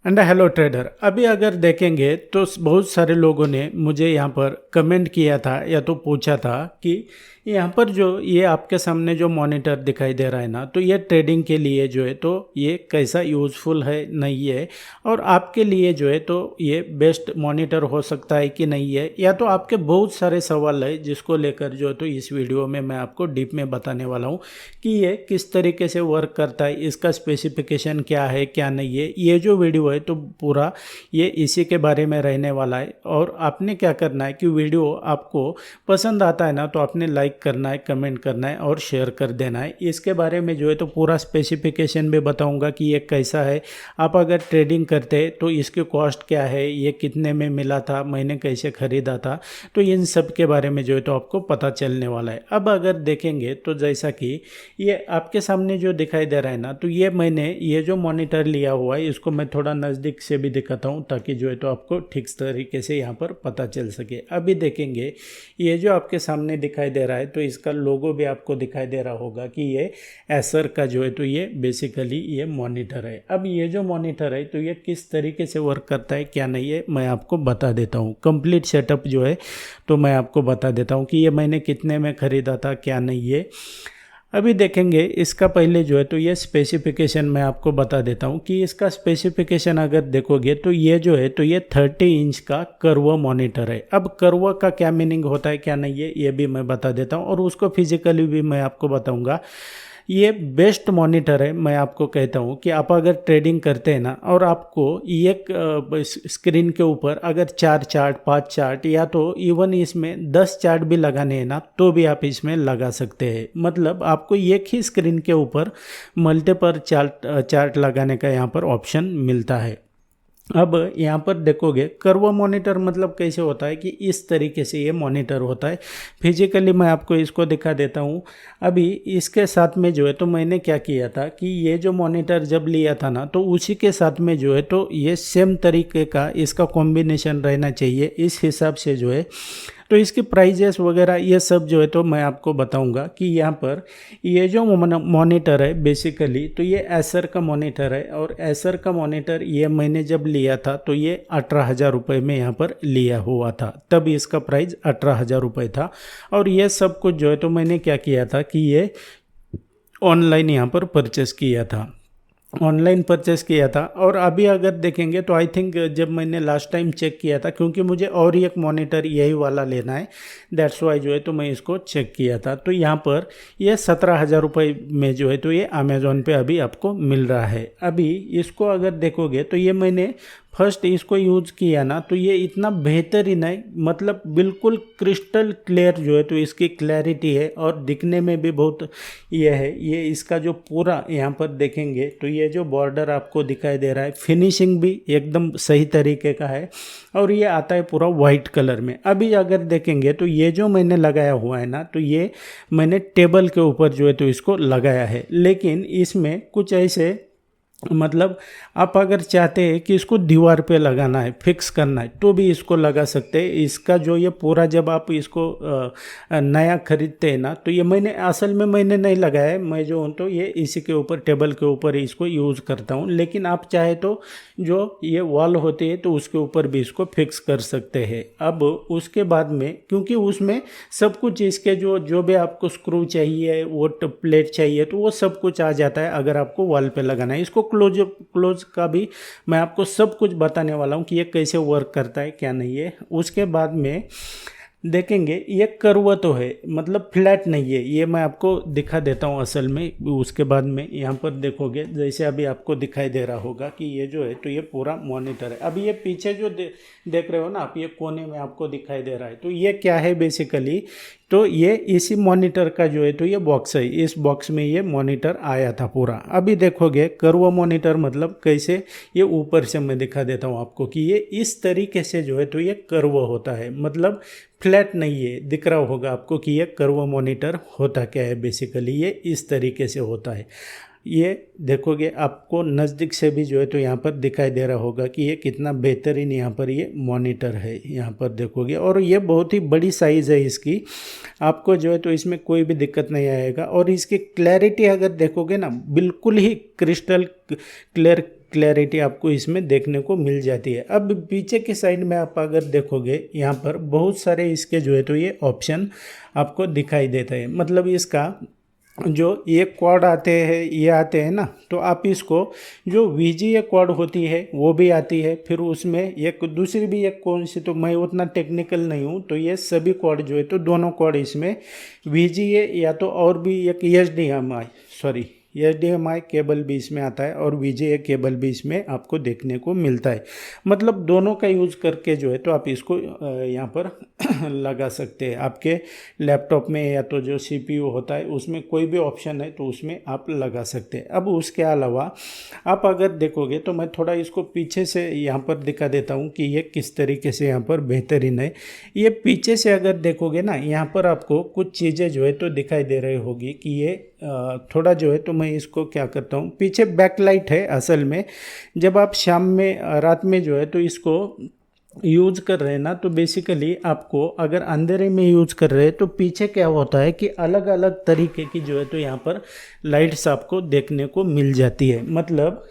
And hello trader. अभी अगर देखेंगे तो बहुत सारे लोगों ने मुझे यहाँ पर कमेंट किया था या तो पूछा था कि यहाँ पर जो ये आपके सामने जो मॉनिटर दिखाई दे रहा है ना, तो ये ट्रेडिंग के लिए जो है तो ये कैसा यूज़फुल है नहीं है, और आपके लिए जो है तो ये बेस्ट मॉनिटर हो सकता है कि नहीं है, या तो आपके बहुत सारे सवाल है जिसको लेकर जो है तो इस वीडियो में मैं आपको डीप में बताने वाला हूँ कि ये किस तरीके से वर्क करता है, इसका स्पेसिफिकेशन क्या है क्या नहीं है। ये जो वीडियो है तो पूरा ये इसी के बारे में रहने वाला है। और आपने क्या करना है कि वीडियो आपको पसंद आता है ना तो आपने लाइक करना है, कमेंट करना है और शेयर कर देना है। इसके बारे में जो है तो पूरा स्पेसिफिकेशन भी बताऊंगा कि ये कैसा है। आप अगर ट्रेडिंग करते हैं तो इसकी कॉस्ट क्या है, ये कितने में मिला था, मैंने कैसे ख़रीदा था, तो इन सब के बारे में जो है तो आपको पता चलने वाला है। अब अगर देखेंगे तो जैसा कि ये आपके सामने जो दिखाई दे रहा है ना, तो ये मैंने ये जो मॉनिटर लिया हुआ है इसको मैं थोड़ा नज़दीक से भी दिखाता हूँ ताकि जो है तो आपको ठीक तरीके से यहाँ पर पता चल सके। अभी देखेंगे ये जो आपके सामने दिखाई दे रहा है तो इसका लोगो भी आपको दिखाई दे रहा होगा कि ये एसर का जो है तो ये बेसिकली ये मॉनिटर है। अब ये जो मॉनिटर है तो ये किस तरीके से वर्क करता है क्या नहीं है मैं आपको बता देता हूँ। कंप्लीट सेटअप जो है तो मैं आपको बता देता हूँ कि ये मैंने कितने में ख़रीदा था क्या नहीं है। अभी देखेंगे इसका पहले जो है तो ये स्पेसिफिकेशन मैं आपको बता देता हूँ कि इसका स्पेसिफिकेशन अगर देखोगे तो ये जो है तो ये 30 इंच का कर्व मॉनिटर है। अब कर्व का क्या मीनिंग होता है क्या नहीं है ये भी मैं बता देता हूँ और उसको फिजिकली भी मैं आपको बताऊँगा। ये बेस्ट मॉनिटर है। मैं आपको कहता हूँ कि आप अगर ट्रेडिंग करते हैं ना और आपको एक स्क्रीन के ऊपर अगर 4 चार्ट 5 चार्ट या तो इवन इसमें 10 चार्ट भी लगाने हैं ना तो भी आप इसमें लगा सकते हैं। मतलब आपको एक ही स्क्रीन के ऊपर मल्टीपल चार्ट लगाने का यहाँ पर ऑप्शन मिलता है। अब यहाँ पर देखोगे कर्व मॉनिटर मतलब कैसे होता है कि इस तरीके से ये मॉनिटर होता है। फिजिकली मैं आपको इसको दिखा देता हूँ। अभी इसके साथ में जो है तो मैंने क्या किया था कि ये जो मॉनिटर जब लिया था ना तो उसी के साथ में जो है तो ये सेम तरीके का इसका कॉम्बिनेशन रहना चाहिए। इस हिसाब से जो है तो इसकी प्राइजेस वगैरह ये सब जो है तो मैं आपको बताऊंगा कि यहाँ पर ये जो मॉनिटर है बेसिकली तो ये एसर का मॉनिटर है। और एसर का मॉनिटर ये मैंने जब लिया था तो ये 18,000 रुपये में यहाँ पर लिया हुआ था, तब इसका प्राइस 18,000 रुपये था। और ये सब कुछ जो है तो मैंने क्या किया था कि ये ऑनलाइन यहाँ पर परचेस किया था, ऑनलाइन परचेस किया था। और अभी अगर देखेंगे तो आई थिंक जब मैंने लास्ट टाइम चेक किया था क्योंकि मुझे और एक मॉनिटर यही वाला लेना है, दैट्स वाई जो है तो मैं इसको चेक किया था। तो यहाँ पर ये 17,000 रुपये में जो है तो ये अमेज़ॉन पे अभी आपको मिल रहा है। अभी इसको अगर देखोगे तो ये मैंने फर्स्ट इसको यूज़ किया ना तो ये इतना बेहतरीन है, मतलब बिल्कुल क्रिस्टल क्लियर जो है तो इसकी क्लैरिटी है और दिखने में भी बहुत ये है। ये इसका जो पूरा यहाँ पर देखेंगे तो ये जो बॉर्डर आपको दिखाई दे रहा है फिनिशिंग भी एकदम सही तरीके का है और ये आता है पूरा वाइट कलर में। अभी अगर देखेंगे तो ये जो मैंने लगाया हुआ है ना तो ये मैंने टेबल के ऊपर जो है तो इसको लगाया है, लेकिन इसमें कुछ ऐसे मतलब आप अगर चाहते हैं कि इसको दीवार पे लगाना है, फिक्स करना है तो भी इसको लगा सकते हैं। इसका जो ये पूरा जब आप इसको नया खरीदते हैं ना तो ये मैंने असल में मैंने नहीं लगाया है, मैं जो हूँ तो ये इसी के ऊपर टेबल के ऊपर इसको यूज़ करता हूँ। लेकिन आप चाहे तो जो ये वॉल होती है तो उसके ऊपर भी इसको फिक्स कर सकते हैं। अब उसके बाद में क्योंकि उसमें सब कुछ इसके जो जो भी आपको स्क्रू चाहिए वो प्लेट चाहिए तो वो सब कुछ आ जाता है अगर आपको वॉल पे लगाना है। इसको क्लोज का भी मैं आपको सब कुछ बताने वाला हूँ कि ये कैसे वर्क करता है क्या नहीं है। उसके बाद में देखेंगे ये कर्व तो है, मतलब फ्लैट नहीं है, ये मैं आपको दिखा देता हूँ असल में। उसके बाद में यहाँ पर देखोगे जैसे अभी आपको दिखाई दे रहा होगा कि ये जो है तो ये पूरा मॉनिटर है। अभी ये पीछे जो देख रहे हो ना आप, ये कोने में आपको दिखाई दे रहा है तो ये क्या है बेसिकली, तो ये इसी मॉनिटर का जो है तो ये बॉक्स है, इस बॉक्स में ये मॉनिटर आया था पूरा। अभी देखोगे कर्व मॉनिटर मतलब कैसे, ये ऊपर से मैं दिखा देता हूँ आपको कि ये इस तरीके से जो है तो ये कर्व होता है, मतलब फ्लैट नहीं है। दिख रहा होगा आपको कि ये कर्व मॉनिटर होता क्या है बेसिकली, ये इस तरीके से होता है। ये देखोगे आपको नज़दीक से भी जो है तो यहाँ पर दिखाई दे रहा होगा कि ये कितना बेहतरीन यहाँ पर ये मॉनिटर है। यहाँ पर देखोगे और ये बहुत ही बड़ी साइज़ है इसकी, आपको जो है तो इसमें कोई भी दिक्कत नहीं आएगा। और इसकी क्लैरिटी अगर देखोगे ना बिल्कुल ही क्रिस्टल क्लियर क्लैरिटी आपको इसमें देखने को मिल जाती है। अब पीछे के साइड में आप अगर देखोगे यहाँ पर बहुत सारे इसके जो है तो ये ऑप्शन आपको दिखाई देते हैं। मतलब इसका जो ये क्वाड आते हैं, ये आते हैं ना, तो आप इसको जो VGA क्वाड होती है वो भी आती है। फिर उसमें एक दूसरी भी एक कौन सी, तो मैं उतना टेक्निकल नहीं हूँ, तो ये सभी क्वाड जो है तो दोनों क्वाड इसमें VGA या तो और भी एक HDMI केबल भी इसमें आता है और VGA केबल भी इसमें आपको देखने को मिलता है। मतलब दोनों का यूज़ करके जो है तो आप इसको यहाँ पर लगा सकते हैं। आपके लैपटॉप में या तो जो CPU होता है उसमें कोई भी ऑप्शन है तो उसमें आप लगा सकते हैं। अब उसके अलावा आप अगर देखोगे तो मैं थोड़ा इसको पीछे से यहाँ पर दिखा देता हूँ कि ये किस तरीके से यहाँ पर बेहतरीन है। ये पीछे से अगर देखोगे ना, यहाँ पर आपको कुछ चीज़ें जो है तो दिखाई दे रही होगी कि ये थोड़ा जो है तो मैं इसको क्या करता हूँ, पीछे बैकलाइट है। असल में जब आप शाम में रात में जो है तो इसको यूज़ कर रहे हैं ना, तो बेसिकली आपको अगर अंधेरे में यूज़ कर रहे हैं तो पीछे क्या होता है कि अलग अलग तरीके की जो है तो यहाँ पर लाइट्स आपको देखने को मिल जाती है। मतलब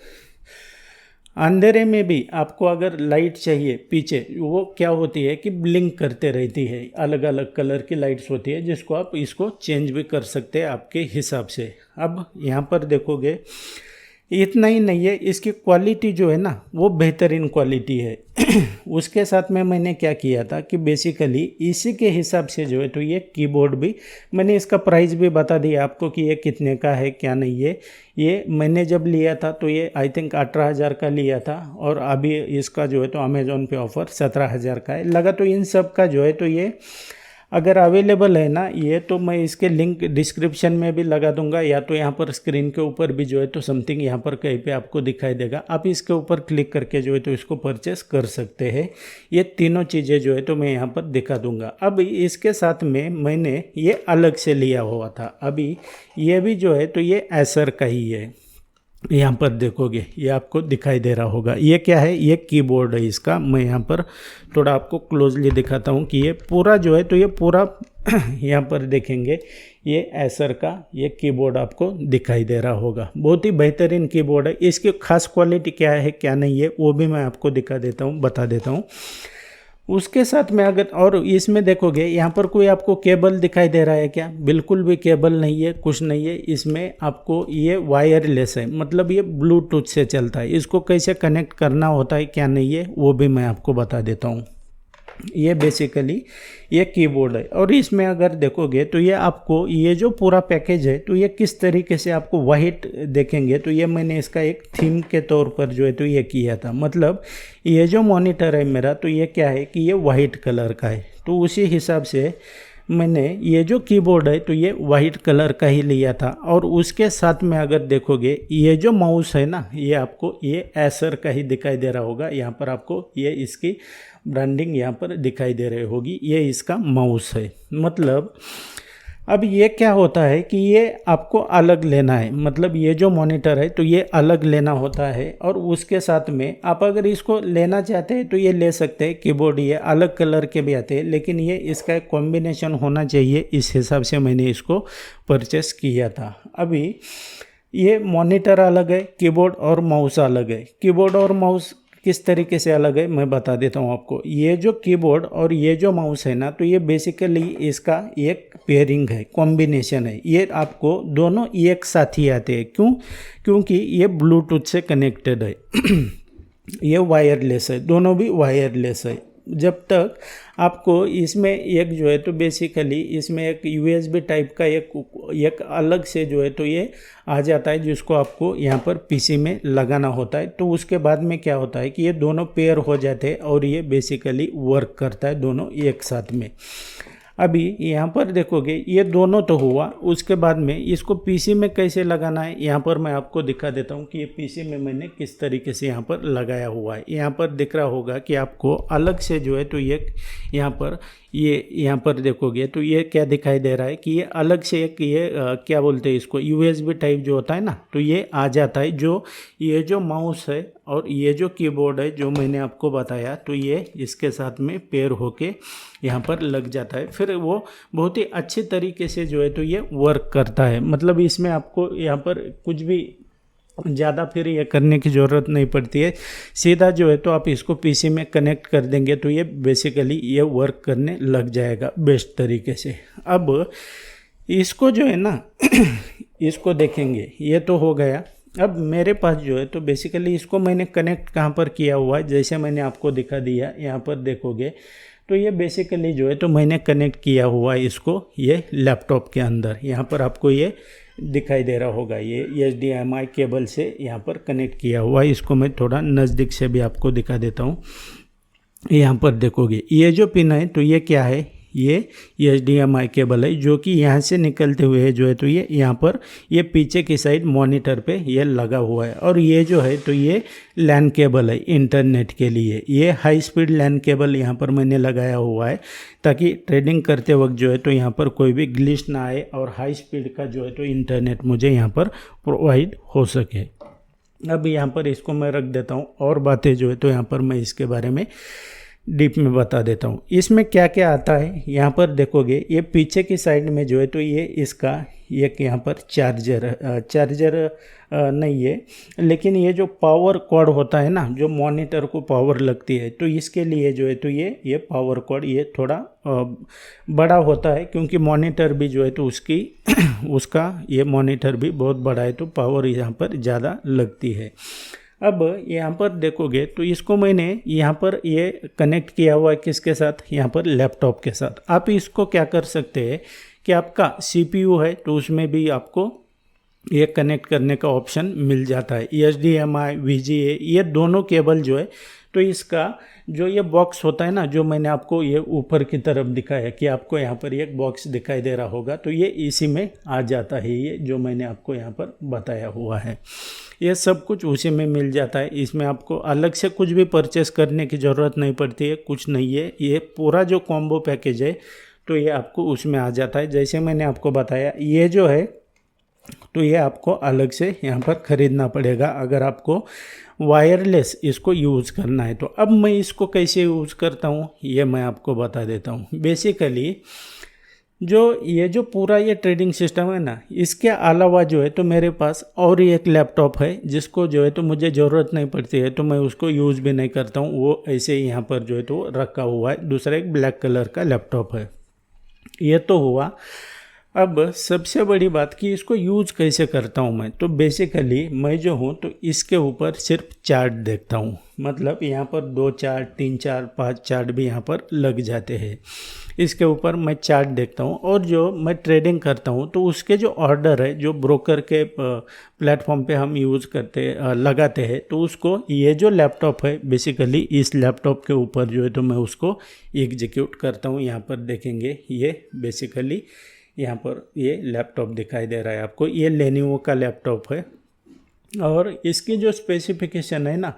अंधेरे में भी आपको अगर लाइट चाहिए पीछे, वो क्या होती है कि ब्लिंक करते रहती है, अलग अलग कलर की लाइट्स होती है जिसको आप इसको चेंज भी कर सकते हैं आपके हिसाब से। अब यहाँ पर देखोगे इतना ही नहीं है, इसकी क्वालिटी जो है ना वो बेहतरीन क्वालिटी है। उसके साथ में मैंने क्या किया था कि बेसिकली इसी के हिसाब से जो है तो ये कीबोर्ड भी मैंने इसका प्राइस भी बता दिया आपको कि ये कितने का है क्या नहीं है। ये मैंने जब लिया था तो ये आई थिंक 18,000 का लिया था और अभी इसका जो है तो अमेज़ॉन पे ऑफ़र 17,000 का है लगा। तो इन सब का जो है तो ये अगर अवेलेबल है ना ये, तो मैं इसके लिंक डिस्क्रिप्शन में भी लगा दूंगा या तो यहाँ पर स्क्रीन के ऊपर भी जो है तो समथिंग यहाँ पर कहीं पे आपको दिखाई देगा। आप इसके ऊपर क्लिक करके जो है तो इसको परचेस कर सकते हैं। ये तीनों चीज़ें जो है तो मैं यहाँ पर दिखा दूंगा। अब इसके साथ में मैंने ये अलग से लिया हुआ था, अभी ये भी जो है तो ये एसर का ही है। यहाँ पर देखोगे ये आपको दिखाई दे रहा होगा, ये क्या है, ये कीबोर्ड है इसका। मैं यहाँ पर थोड़ा आपको क्लोजली दिखाता हूँ कि ये पूरा जो है तो ये पूरा यहाँ पर देखेंगे ये एसर का ये कीबोर्ड आपको दिखाई दे रहा होगा। बहुत ही बेहतरीन कीबोर्ड है। इसकी खास क्वालिटी क्या है क्या नहीं है वो भी मैं आपको दिखा देता हूँ, बता देता हूँ। उसके साथ में अगर और इसमें देखोगे यहाँ पर कोई आपको केबल दिखाई दे रहा है क्या, बिल्कुल भी केबल नहीं है, कुछ नहीं है। इसमें आपको ये वायरलेस है, मतलब ये ब्लूटूथ से चलता है। इसको कैसे कनेक्ट करना होता है क्या नहीं है वो भी मैं आपको बता देता हूँ। ये बेसिकली ये कीबोर्ड है और इसमें अगर देखोगे तो ये आपको ये जो पूरा पैकेज है तो ये किस तरीके से आपको वाइट देखेंगे। तो ये मैंने इसका एक थीम के तौर पर जो है तो ये किया था। मतलब ये जो मॉनिटर है मेरा तो ये क्या है कि ये वाइट कलर का है, तो उसी हिसाब से मैंने ये जो कीबोर्ड है तो ये वाइट कलर का ही लिया था। और उसके साथ में अगर देखोगे ये जो माउस है ना ये आपको ये एसर का ही दिखाई दे रहा होगा। यहाँ पर आपको ये इसकी ब्रांडिंग यहाँ पर दिखाई दे रही होगी, ये इसका माउस है। मतलब अब ये क्या होता है कि ये आपको अलग लेना है, मतलब ये जो मॉनिटर है तो ये अलग लेना होता है। और उसके साथ में आप अगर इसको लेना चाहते हैं तो ये ले सकते हैं। कीबोर्ड ये अलग कलर के भी आते हैं, लेकिन ये इसका एक कॉम्बिनेशन होना चाहिए, इस हिसाब से मैंने इसको परचेस किया था। अभी ये मॉनिटर अलग है, कीबोर्ड और माउस अलग है। कीबोर्ड और माउस किस तरीके से अलग है मैं बता देता हूँ आपको। ये जो कीबोर्ड और ये जो माउस है ना तो ये बेसिकली इसका एक पेयरिंग है, कॉम्बिनेशन है। ये आपको दोनों एक साथ ही आते हैं। क्यों? क्योंकि ये ब्लूटूथ से कनेक्टेड है। ये वायरलेस है, दोनों भी वायरलेस है। जब तक आपको इसमें एक जो है तो बेसिकली इसमें एक USB टाइप का एक अलग से जो है तो ये आ जाता है जिसको आपको यहाँ पर PC में लगाना होता है। तो उसके बाद में क्या होता है कि ये दोनों पेयर हो जाते हैं और ये बेसिकली वर्क करता है दोनों एक साथ में। अभी यहाँ पर देखोगे ये दोनों तो हुआ, उसके बाद में इसको PC में कैसे लगाना है यहाँ पर मैं आपको दिखा देता हूँ कि ये PC में मैंने किस तरीके से यहाँ पर लगाया हुआ है। यहाँ पर दिख रहा होगा कि आपको अलग से जो है तो ये यहाँ पर देखोगे तो ये क्या दिखाई दे रहा है कि ये अलग से एक ये क्या बोलते हैं इसको USB टाइप जो होता है ना तो ये आ जाता है। जो ये जो माउस है और ये जो कीबोर्ड है जो मैंने आपको बताया तो ये इसके साथ में पेयर होके यहाँ पर लग जाता है। फिर वो बहुत ही अच्छे तरीके से जो है तो ये वर्क करता है। मतलब इसमें आपको यहाँ पर कुछ भी ज़्यादा फिर ये करने की ज़रूरत नहीं पड़ती है, सीधा जो है तो आप इसको पीसी में कनेक्ट कर देंगे तो ये बेसिकली ये वर्क करने लग जाएगा बेस्ट तरीके से। अब इसको जो है ना इसको देखेंगे, ये तो हो गया। अब मेरे पास जो है तो बेसिकली इसको मैंने कनेक्ट कहाँ पर किया हुआ है, जैसे मैंने आपको दिखा दिया, यहाँ पर देखोगे तो ये बेसिकली जो है तो मैंने कनेक्ट किया हुआ है इसको ये लैपटॉप के अंदर। यहाँ पर आपको ये दिखाई दे रहा होगा, ये HDMI केबल से यहाँ पर कनेक्ट किया हुआ है। इसको मैं थोड़ा नज़दीक से भी आपको दिखा देता हूँ। यहाँ पर देखोगे ये जो पिन है तो ये क्या है, ये HDMI केबल है जो कि यहाँ से निकलते हुए जो है तो ये यहाँ पर ये पीछे की साइड मॉनिटर पे ये लगा हुआ है। और ये जो है तो ये लैन केबल है इंटरनेट के लिए। ये हाई स्पीड लैन केबल यहाँ पर मैंने लगाया हुआ है ताकि ट्रेडिंग करते वक्त जो है तो यहाँ पर कोई भी ग्लिच ना आए और हाई स्पीड का जो है तो इंटरनेट मुझे यहाँ पर प्रोवाइड हो सके। अब यहाँ पर इसको मैं रख देता हूँ और बातें जो है तो यहाँ पर मैं इसके बारे में डीप में बता देता हूँ। इसमें क्या क्या आता है यहाँ पर देखोगे, ये पीछे की साइड में जो है तो ये इसका एक यहाँ पर चार्जर नहीं है, लेकिन ये जो पावर कॉर्ड होता है ना, जो मॉनिटर को पावर लगती है, तो इसके लिए जो है तो ये पावर कॉर्ड ये थोड़ा बड़ा होता है क्योंकि मॉनिटर भी जो है तो उसकी उसका ये मॉनिटर भी बहुत बड़ा है तो पावर यहाँ पर ज़्यादा लगती है। अब यहाँ पर देखोगे तो इसको मैंने यहाँ पर ये कनेक्ट किया हुआ है किसके साथ, यहाँ पर लैपटॉप के साथ। आप इसको क्या कर सकते हैं कि आपका CPU है तो उसमें भी आपको ये कनेक्ट करने का ऑप्शन मिल जाता है। HDMI VGA ये दोनों केबल जो है तो इसका जो ये बॉक्स होता है ना, जो मैंने आपको ये ऊपर की तरफ दिखाया कि आपको यहाँ पर एक बॉक्स दिखाई दे रहा होगा, तो ये इसी में आ जाता है। ये जो मैंने आपको यहाँ पर बताया हुआ है ये सब कुछ उसी में मिल जाता है। इसमें आपको अलग से कुछ भी परचेस करने की ज़रूरत नहीं पड़ती है, कुछ नहीं है। ये पूरा जो कॉम्बो पैकेज है तो ये आपको उसमें आ जाता है। जैसे मैंने आपको बताया ये जो है तो ये आपको अलग से यहाँ पर ख़रीदना पड़ेगा अगर आपको वायरलेस इसको यूज़ करना है। तो अब मैं इसको कैसे यूज़ करता हूँ ये मैं आपको बता देता हूँ। बेसिकली जो पूरा ये ट्रेडिंग सिस्टम है ना, इसके अलावा जो है तो मेरे पास और एक लैपटॉप है जिसको जो है तो मुझे ज़रूरत नहीं पड़ती है तो मैं उसको यूज़ भी नहीं करता हूँ, वो ऐसे ही यहाँ पर जो है तो रखा हुआ है। दूसरा एक ब्लैक कलर का लैपटॉप है। ये तो हुआ। अब सबसे बड़ी बात कि इसको यूज़ कैसे करता हूँ मैं, तो बेसिकली मैं जो हूँ तो इसके ऊपर सिर्फ चार्ट देखता हूँ। मतलब यहाँ पर 2 चार्ट 3 चार्ट 5 चार्ट भी यहाँ पर लग जाते हैं। इसके ऊपर मैं चार्ट देखता हूँ और जो मैं ट्रेडिंग करता हूँ तो उसके जो ऑर्डर है जो ब्रोकर के प्लेटफॉर्म पे हम यूज़ करते लगाते हैं तो उसको ये जो लैपटॉप है बेसिकली इस लैपटॉप के ऊपर जो है तो मैं उसको एग्जीक्यूट करता हूँ। यहाँ पर देखेंगे ये बेसिकली यहाँ पर ये लैपटॉप दिखाई दे रहा है आपको, ये लेनोवो का लैपटॉप है। और इसकी जो स्पेसिफिकेशन है ना,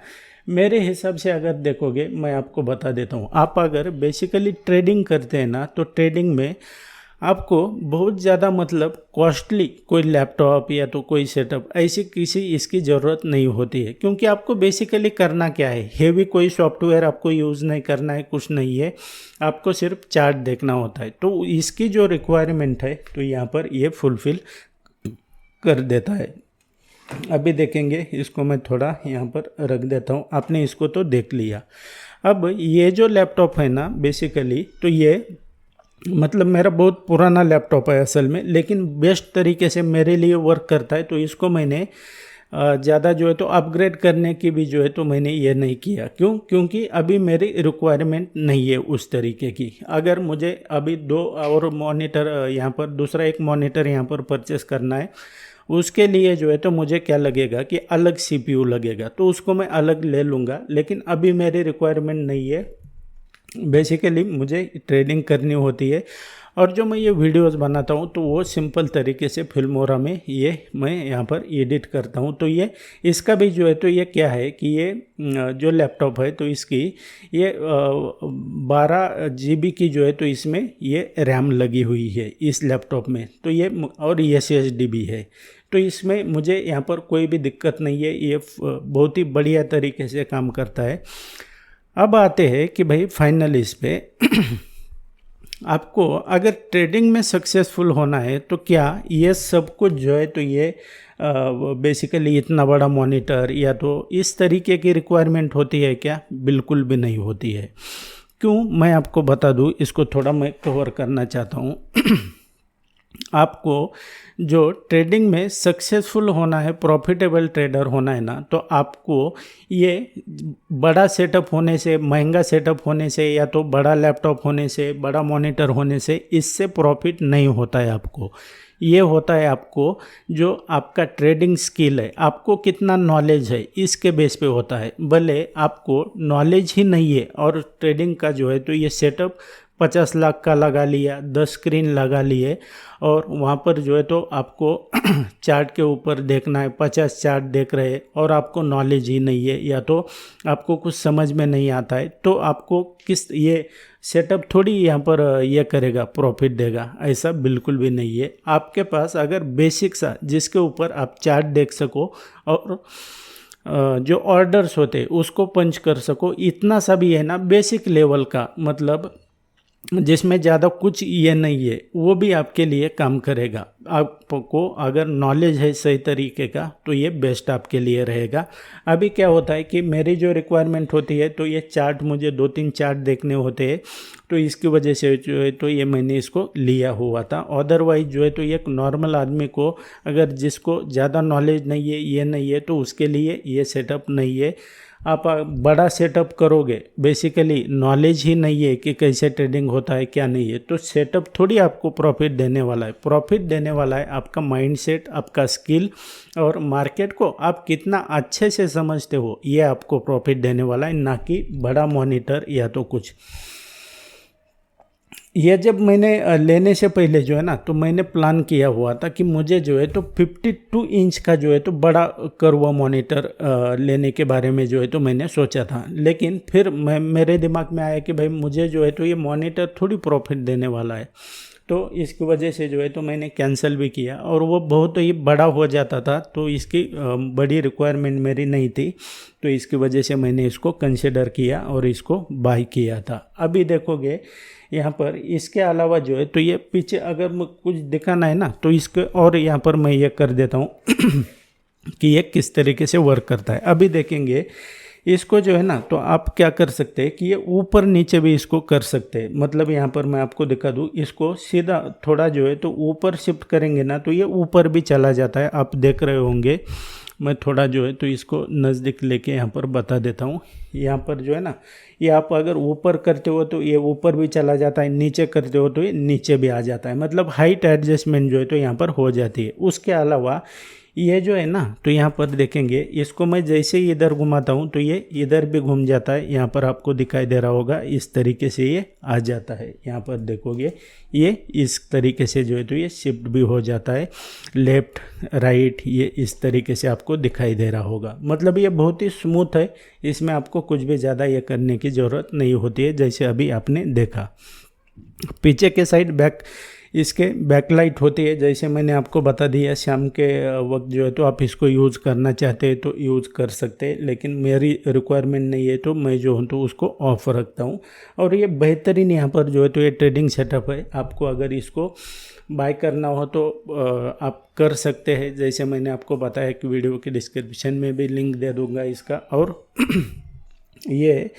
मेरे हिसाब से अगर देखोगे मैं आपको बता देता हूँ। आप अगर बेसिकली ट्रेडिंग करते हैं ना तो ट्रेडिंग में आपको बहुत ज़्यादा मतलब कॉस्टली कोई लैपटॉप या तो कोई सेटअप ऐसी किसी इसकी ज़रूरत नहीं होती है, क्योंकि आपको बेसिकली करना क्या है, हेवी कोई सॉफ्टवेयर आपको यूज़ नहीं करना है, कुछ नहीं है, आपको सिर्फ चार्ट देखना होता है। तो इसकी जो रिक्वायरमेंट है तो यहाँ पर ये फुलफ़िल कर देता है। अभी देखेंगे, इसको मैं थोड़ा यहाँ पर रख देता हूँ। आपने इसको तो देख लिया। अब ये जो लैपटॉप है ना बेसिकली तो ये मतलब मेरा बहुत पुराना लैपटॉप है असल में, लेकिन बेस्ट तरीके से मेरे लिए वर्क करता है। तो इसको मैंने ज़्यादा जो है तो अपग्रेड करने की भी जो है तो मैंने ये नहीं किया। क्यों? क्योंकि अभी मेरी रिक्वायरमेंट नहीं है उस तरीके की। अगर मुझे अभी 2 और मॉनिटर यहाँ पर दूसरा एक मॉनिटर यहाँ पर परचेस करना है, उसके लिए जो है तो मुझे क्या लगेगा कि अलग CPU लगेगा, तो उसको मैं अलग ले लूँगा। लेकिन अभी मेरी रिक्वायरमेंट नहीं है। बेसिकली मुझे ट्रेडिंग करनी होती है और जो मैं ये वीडियोस बनाता हूँ तो वो सिंपल तरीके से फिल्मोरा में ये मैं यहाँ पर एडिट करता हूँ। तो ये इसका भी जो है तो ये क्या है कि ये जो लैपटॉप है तो इसकी ये 12 GB की जो है तो इसमें ये रैम लगी हुई है इस लैपटॉप में। तो ये और SSD भी है, तो इसमें मुझे यहाँ पर कोई भी दिक्कत नहीं है। ये बहुत ही बढ़िया तरीके से काम करता है। अब आते हैं कि भाई फाइनल इस पे आपको अगर ट्रेडिंग में सक्सेसफुल होना है तो क्या ये सब कुछ जो है तो ये बेसिकली इतना बड़ा मॉनिटर या तो इस तरीके की रिक्वायरमेंट होती है क्या? बिल्कुल भी नहीं होती है। क्यों? मैं आपको बता दूं, इसको थोड़ा मैं कवर करना चाहता हूँ। आपको जो ट्रेडिंग में सक्सेसफुल होना है, प्रॉफिटेबल ट्रेडर होना है ना, तो आपको ये बड़ा सेटअप होने से, महंगा सेटअप होने से या तो बड़ा लैपटॉप होने से, बड़ा मॉनिटर होने से इससे प्रॉफिट नहीं होता है आपको। ये होता है आपको जो आपका ट्रेडिंग स्किल है, आपको कितना नॉलेज है, इसके बेस पे होता है। भले आपको नॉलेज ही नहीं है और ट्रेडिंग का जो है तो ये सेटअप 50 लाख का लगा लिया, 10 स्क्रीन लगा लिए और वहाँ पर जो है तो आपको चार्ट के ऊपर देखना है, 50 चार्ट देख रहे हैं और आपको नॉलेज ही नहीं है या तो आपको कुछ समझ में नहीं आता है, तो आपको किस ये सेटअप थोड़ी यहाँ पर ये करेगा, प्रॉफिट देगा? ऐसा बिल्कुल भी नहीं है। आपके पास अगर बेसिक सा जिसके ऊपर आप चार्ट देख सको और जो ऑर्डर्स होते हैं उसको पंच कर सको, इतना सा भी है ना बेसिक लेवल का, मतलब जिसमें ज़्यादा कुछ ये नहीं है, वो भी आपके लिए काम करेगा। आपको अगर नॉलेज है सही तरीके का तो ये बेस्ट आपके लिए रहेगा। अभी क्या होता है कि मेरी जो रिक्वायरमेंट होती है तो ये चार्ट, मुझे 2-3 चार्ट देखने होते हैं, तो इसकी वजह से जो है तो ये मैंने इसको लिया हुआ था। अदरवाइज जो है तो एक नॉर्मल आदमी को, अगर जिसको ज़्यादा नॉलेज नहीं है, ये नहीं है, तो उसके लिए ये सेटअप नहीं है। आप बड़ा सेटअप करोगे, बेसिकली नॉलेज ही नहीं है कि कैसे ट्रेडिंग होता है क्या नहीं है, तो सेटअप थोड़ी आपको प्रॉफिट देने वाला है। प्रॉफिट देने वाला है आपका माइंडसेट, आपका स्किल और मार्केट को आप कितना अच्छे से समझते हो, ये आपको प्रॉफिट देने वाला है, ना कि बड़ा मॉनिटर या तो कुछ। ये जब मैंने लेने से पहले जो है ना, तो मैंने प्लान किया हुआ था कि मुझे जो है तो 52 इंच का जो है तो बड़ा कर्व मॉनिटर लेने के बारे में जो है तो मैंने सोचा था। लेकिन फिर मेरे दिमाग में आया कि भाई मुझे जो है तो ये मॉनिटर थोड़ी प्रॉफिट देने वाला है, तो इसकी वजह से जो है तो मैंने कैंसिल भी किया और वो बहुत ही बड़ा हो जाता था, तो इसकी बड़ी रिक्वायरमेंट मेरी नहीं थी, तो इसकी वजह से मैंने इसको कंसिडर किया और इसको बाय किया था। अभी देखोगे यहाँ पर इसके अलावा जो है तो ये पीछे अगर कुछ दिखाना है ना, तो इसके और यहाँ पर मैं ये कर देता हूँ कि ये किस तरीके से वर्क करता है। अभी देखेंगे इसको जो है ना, तो आप क्या कर सकते हैं कि ये ऊपर नीचे भी इसको कर सकते हैं। मतलब यहाँ पर मैं आपको दिखा दूँ, इसको सीधा थोड़ा जो है तो ऊपर शिफ्ट करेंगे ना, तो ये ऊपर भी चला जाता है, आप देख रहे होंगे। मैं थोड़ा जो है तो इसको नज़दीक लेके यहाँ पर बता देता हूँ। यहाँ पर जो है ना, ये आप अगर ऊपर करते हो तो ये ऊपर भी चला जाता है, नीचे करते हो तो ये नीचे भी आ जाता है, मतलब हाइट एडजस्टमेंट जो है तो यहाँ पर हो जाती है। उसके अलावा ये जो है ना, तो यहाँ पर देखेंगे इसको मैं जैसे ही इधर घुमाता हूँ तो ये इधर भी घूम जाता है। यहाँ पर आपको दिखाई दे रहा होगा, इस तरीके से ये आ जाता है। यहाँ पर देखोगे ये इस तरीके से जो है तो ये शिफ्ट भी हो जाता है, लेफ्ट राइट, ये इस तरीके से आपको दिखाई दे रहा होगा। मतलब ये बहुत ही स्मूथ है, इसमें आपको कुछ भी ज़्यादा ये करने की ज़रूरत नहीं होती है, जैसे अभी आपने देखा। पीछे के साइड इसके बैकलाइट होती है, जैसे मैंने आपको बता दिया, शाम के वक्त जो है तो आप इसको यूज़ करना चाहते हैं तो यूज़ कर सकते हैं, लेकिन मेरी रिक्वायरमेंट नहीं है तो मैं जो हूँ तो उसको ऑफ रखता हूँ। और ये बेहतरीन यहाँ पर जो है तो ये ट्रेडिंग सेटअप है। आपको अगर इसको बाय करना हो तो आप कर सकते हैं, जैसे मैंने आपको बताया कि वीडियो के डिस्क्रिप्शन में भी लिंक दे दूँगा इसका। और ये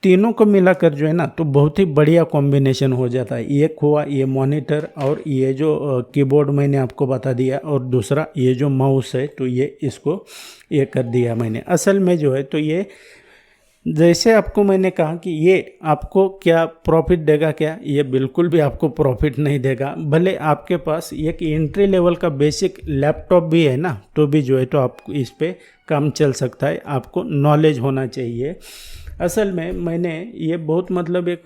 तीनों को मिलाकर जो है ना, तो बहुत ही बढ़िया कॉम्बिनेशन हो जाता है। एक हुआ ये मॉनिटर और ये जो कीबोर्ड मैंने आपको बता दिया, और दूसरा ये जो माउस है, तो ये इसको ये कर दिया मैंने। असल में जो है तो ये जैसे आपको मैंने कहा कि ये आपको क्या प्रॉफिट देगा, क्या? ये बिल्कुल भी आपको प्रॉफिट नहीं देगा। भले आपके पास एक एंट्री लेवल का बेसिक लैपटॉप भी है ना, तो भी जो है तो आप इस पे काम चल सकता है। आपको नॉलेज होना चाहिए। असल में मैंने ये बहुत मतलब एक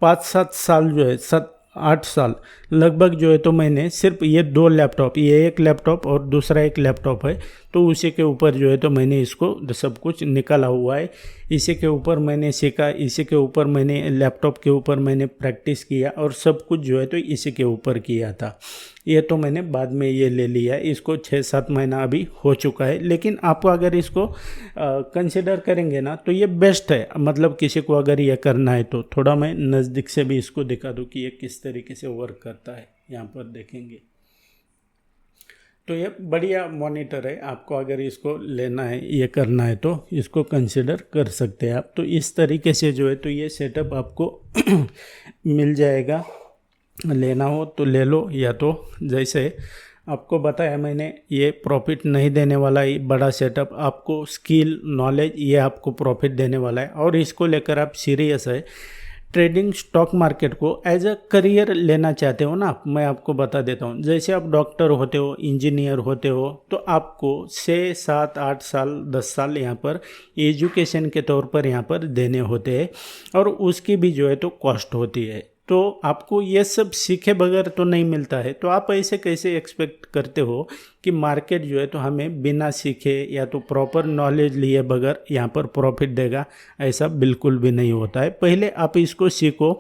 5-7 साल जो है 7-8 साल लगभग जो है तो मैंने सिर्फ ये 2 लैपटॉप, ये एक लैपटॉप और दूसरा एक लैपटॉप है, तो उसी के ऊपर जो है तो मैंने इसको सब कुछ निकाला हुआ है। इसी के ऊपर मैंने सीखा, इसी के ऊपर मैंने लैपटॉप के ऊपर मैंने प्रैक्टिस किया और सब कुछ जो है तो इसी के ऊपर किया था। ये तो मैंने बाद में ये ले लिया है, इसको 6-7 महीना अभी हो चुका है। लेकिन आप अगर इसको कंसिडर करेंगे ना, तो ये बेस्ट है। मतलब किसी को अगर ये करना है तो थोड़ा मैं नज़दीक से भी इसको दिखा दूँ कि ये किस तरीके से वर्क करता है। यहाँ पर देखेंगे तो ये बढ़िया मॉनिटर है, आपको अगर इसको लेना है, ये करना है तो इसको कंसिडर कर सकते हैं आप। तो इस तरीके से जो है तो ये सेटअप आपको मिल जाएगा, लेना हो तो ले लो, या तो जैसे आपको बताया मैंने, ये प्रॉफिट नहीं देने वाला ये बड़ा सेटअप, आपको स्किल नॉलेज ये आपको प्रॉफिट देने वाला है। और इसको लेकर आप सीरियस है, ट्रेडिंग स्टॉक मार्केट को एज अ करियर लेना चाहते हो ना, मैं आपको बता देता हूँ। जैसे आप डॉक्टर होते हो, इंजीनियर होते हो, तो आपको 6, 7, 8 साल 10 साल यहाँ पर एजुकेशन के तौर पर यहाँ पर देने होते हैं, और उसकी भी जो है तो कॉस्ट होती है। तो आपको ये सब सीखे बगैर तो नहीं मिलता है। तो आप ऐसे कैसे एक्सपेक्ट करते हो कि मार्केट जो है तो हमें बिना सीखे या तो प्रॉपर नॉलेज लिए बगैर यहाँ पर प्रॉफिट देगा? ऐसा बिल्कुल भी नहीं होता है। पहले आप इसको सीखो।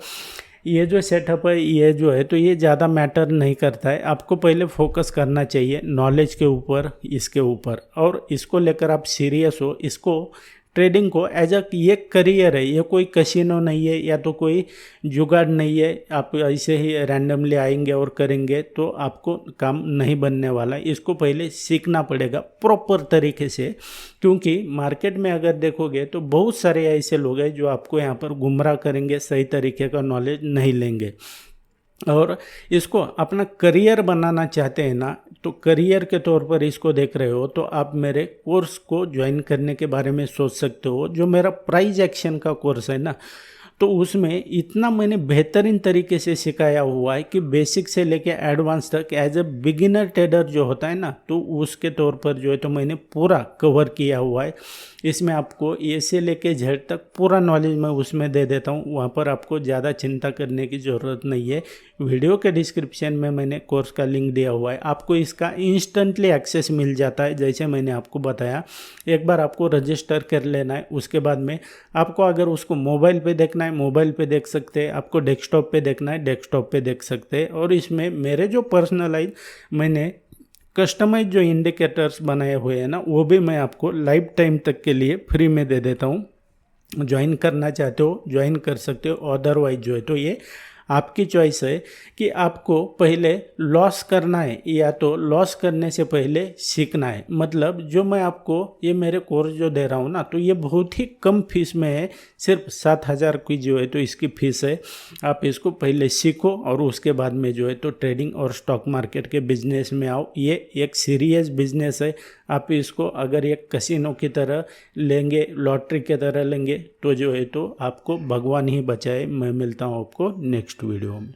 ये जो सेटअप है ये जो है तो ये ज़्यादा मैटर नहीं करता है, आपको पहले फोकस करना चाहिए नॉलेज के ऊपर, इसके ऊपर, और इसको लेकर आप सीरियस हो। इसको ट्रेडिंग को एज अ ये करियर है, ये कोई कसिनो नहीं है या तो कोई जुगाड़ नहीं है। आप ऐसे ही रैंडमली आएंगे और करेंगे तो आपको काम नहीं बनने वाला। इसको पहले सीखना पड़ेगा प्रॉपर तरीके से, क्योंकि मार्केट में अगर देखोगे तो बहुत सारे ऐसे लोग हैं जो आपको यहाँ पर गुमराह करेंगे, सही तरीके का नॉलेज नहीं लेंगे। और इसको अपना करियर बनाना चाहते हैं ना, तो करियर के तौर पर इसको देख रहे हो तो आप मेरे कोर्स को ज्वाइन करने के बारे में सोच सकते हो। जो मेरा प्राइज एक्शन का कोर्स है ना, तो उसमें इतना मैंने बेहतरीन तरीके से सिखाया हुआ है कि बेसिक से लेके एडवांस तक एज अ बिगिनर ट्रेडर जो होता है ना, तो उसके तौर पर जो है तो मैंने पूरा कवर किया हुआ है। इसमें आपको ए से लेके जेड तक पूरा नॉलेज मैं उसमें दे देता हूँ, वहाँ पर आपको ज़्यादा चिंता करने की ज़रूरत नहीं है। वीडियो के डिस्क्रिप्शन में मैंने कोर्स का लिंक दिया हुआ है, आपको इसका इंस्टेंटली एक्सेस मिल जाता है। जैसे मैंने आपको बताया, एक बार आपको रजिस्टर कर लेना है, उसके बाद में आपको अगर उसको मोबाइल पे देखना है मोबाइल पे देख सकते हैं, आपको डेस्कटॉप पे देखना है डेस्कटॉप पे देख सकते हैं। और इसमें मेरे जो पर्सनलाइज मैंने कस्टमाइज जो इंडिकेटर्स बनाए हुए हैं ना, वो भी मैं आपको लाइफ टाइम तक के लिए फ्री में दे देता हूँ। ज्वाइन करना चाहते हो ज्वाइन कर सकते हो, अदरवाइज जो है तो ये आपकी चॉइस है कि आपको पहले लॉस करना है या तो लॉस करने से पहले सीखना है। मतलब जो मैं आपको ये मेरे कोर्स जो दे रहा हूँ ना, तो ये बहुत ही कम फीस में है, सिर्फ 7,000 की जो है तो इसकी फ़ीस है। आप इसको पहले सीखो और उसके बाद में जो है तो ट्रेडिंग और स्टॉक मार्केट के बिजनेस में आओ। ये एक सीरियस बिजनेस है। आप इसको अगर एक कसिनो की तरह लेंगे, लॉटरी की तरह लेंगे, तो जो है तो आपको भगवान ही बचाए। मैं मिलता हूँ आपको नेक्स्ट वीडियो में।